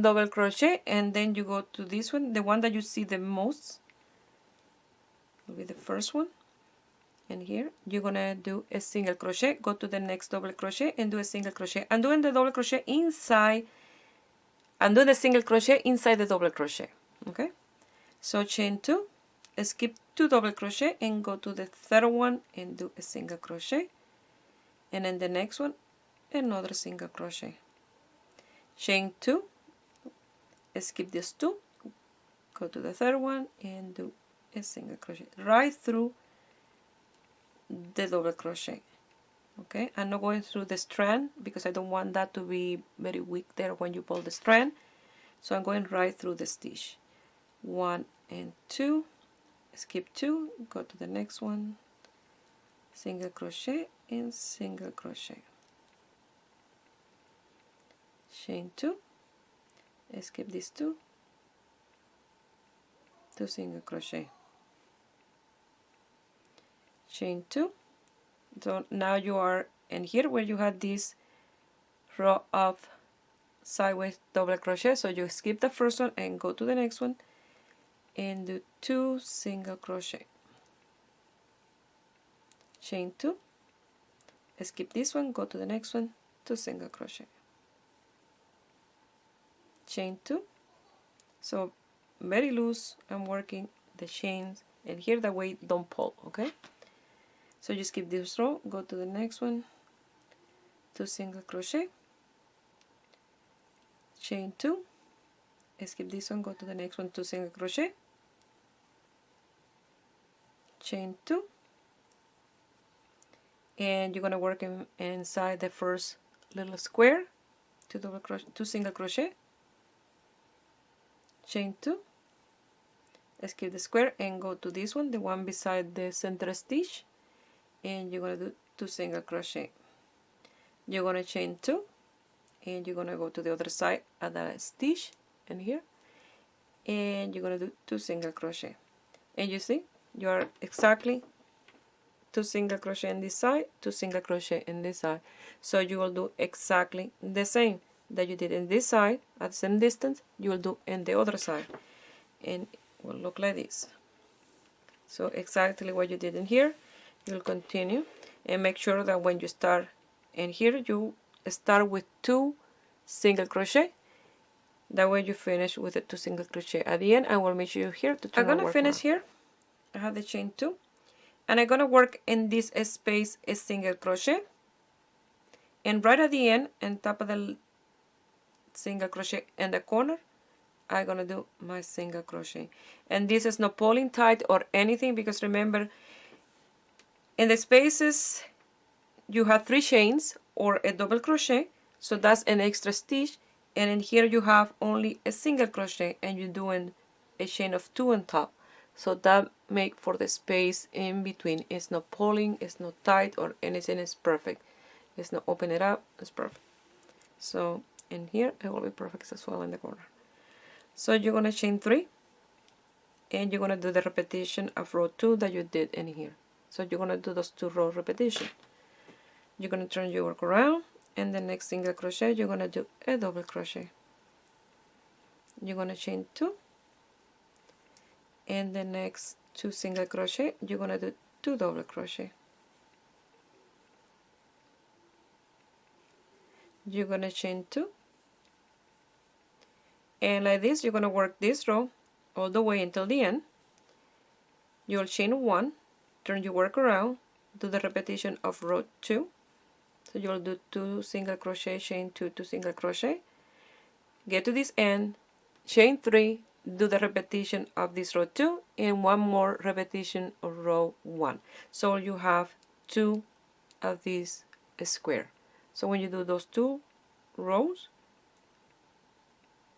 Speaker 1: double crochet, and then you go to this one, the one that you see the most will be the first one, and here you're gonna do a single crochet, go to the next double crochet and do a single crochet. I'm doing the double crochet inside, I'm doing the single crochet inside the double crochet. Okay, so chain 2, skip 2 double crochet and go to the third one and do a single crochet, and then the next one another single crochet, chain 2, skip this 2, go to the third one and do a single crochet right through the double crochet. Okay, I'm not going through the strand because I don't want that to be very weak there when you pull the strand, so I'm going right through the stitch. 1 and 2, skip 2, go to the next one, single crochet and single crochet, chain 2, skip these 2, 2 single crochet, chain 2. So now you are in here where you had this row of sideways double crochet, so you skip the first one and go to the next one and do 2 single crochet, chain 2, skip this one, go to the next one, 2 single crochet, chain 2. So very loose, I'm working the chains, and here that way don't pull. Okay, so you skip this row, go to the next one, 2 single crochet, chain 2, skip this one, go to the next one, 2 single crochet, chain 2, and you're going to work inside the first little square, 2 double crochet, 2 single crochet, chain 2, skip the square and go to this one, the one beside the center stitch, and you're going to do 2 single crochet. You're going to chain 2 and you're going to go to the other side of the stitch and here, and you're going to do 2 single crochet, and you see you are exactly 2 single crochet in this side, 2 single crochet in this side, so you will do exactly the same that you did in this side at the same distance, you will do in the other side, and it will look like this. So exactly what you did in here, you'll continue, and make sure that when you start in here you start with 2 single crochet, that way you finish with the 2 single crochet. At the end I will meet you here to turn. I'm gonna finish here. I have the chain 2, and I'm gonna work in this space a single crochet, and right at the end, on top of the single crochet in the corner, I'm gonna do my single crochet, and this is not pulling tight or anything, because remember in the spaces you have 3 chains or a double crochet, so that's an extra stitch, and in here you have only a single crochet and you're doing a chain of 2 on top, so that make for the space in between. It's not pulling, it's not tight or anything, is perfect. It's not open it up, it's perfect. So in here it will be perfect as well in the corner. So you're gonna chain 3 and you're gonna do the repetition of row 2 that you did in here. So you're gonna do those 2 row repetition. You're gonna turn your work around, and the next single crochet you're gonna do a double crochet. You're gonna chain 2, and the next 2 single crochet, you're gonna do 2 double crochet. You're gonna chain 2, and like this you're gonna work this row all the way until the end. You'll chain 1, turn your work around, do the repetition of row 2. So you'll do 2 single crochet, chain 2, 2 single crochet, get to this end, chain 3, do the repetition of this row 2, and 1 more repetition of row 1. So you have 2 of these square. So when you do those 2 rows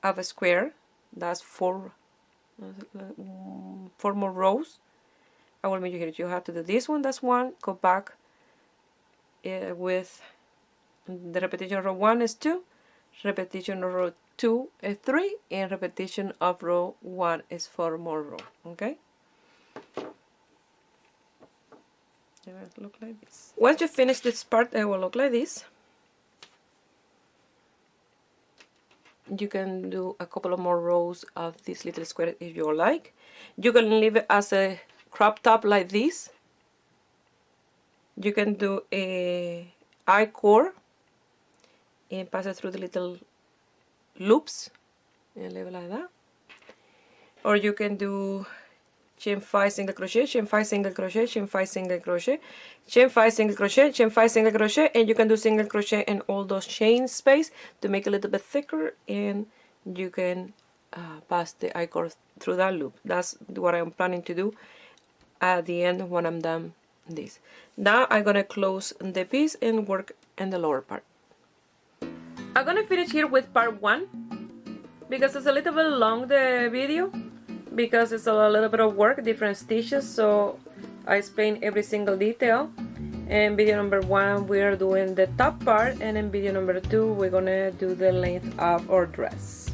Speaker 1: of a square, that's 4 more rows. I will make you here. You have to do this one, that's 1, go back with the repetition of row 1 is 2, repetition of row 2 is 3, and repetition of row 1 is 4 more rows. Okay? It will look like this. Once you finish this part, it will look like this. You can do a couple of more rows of this little square if you like. You can leave it as a crop top like this. You can do a I-core and pass it through the little loops and leave it like that. Or you can do chain 5 single crochet, chain 5 single crochet, chain 5 single crochet, chain 5 single crochet, chain 5 single crochet, and you can do single crochet in all those chain space to make it a little bit thicker, and you can pass the I-cord through that loop. That's what I'm planning to do at the end when I'm done this. Now I'm gonna close the piece and work in the lower part. I'm gonna finish here with part 1 because it's a little bit long, the video, because it's a little bit of work, different stitches, so I explain every single detail. In video number 1 we are doing the top part, and in video number 2 we're gonna do the length of our dress.